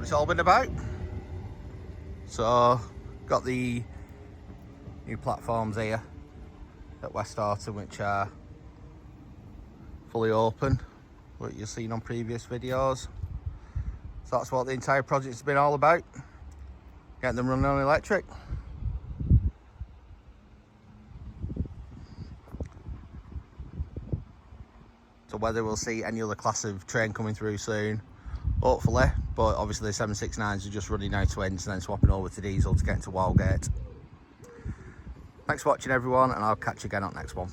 it's all been about. So, got the new platforms here at Westhoughton, which are fully open, what you've seen on previous videos. So that's what the entire project's been all about, getting them running on electric. So whether we'll see any other class of train coming through soon, hopefully, but obviously the 769s are just running out to Ince and then swapping over to diesel to get into Wildgate. Thanks for watching everyone, and I'll catch you again on the next one.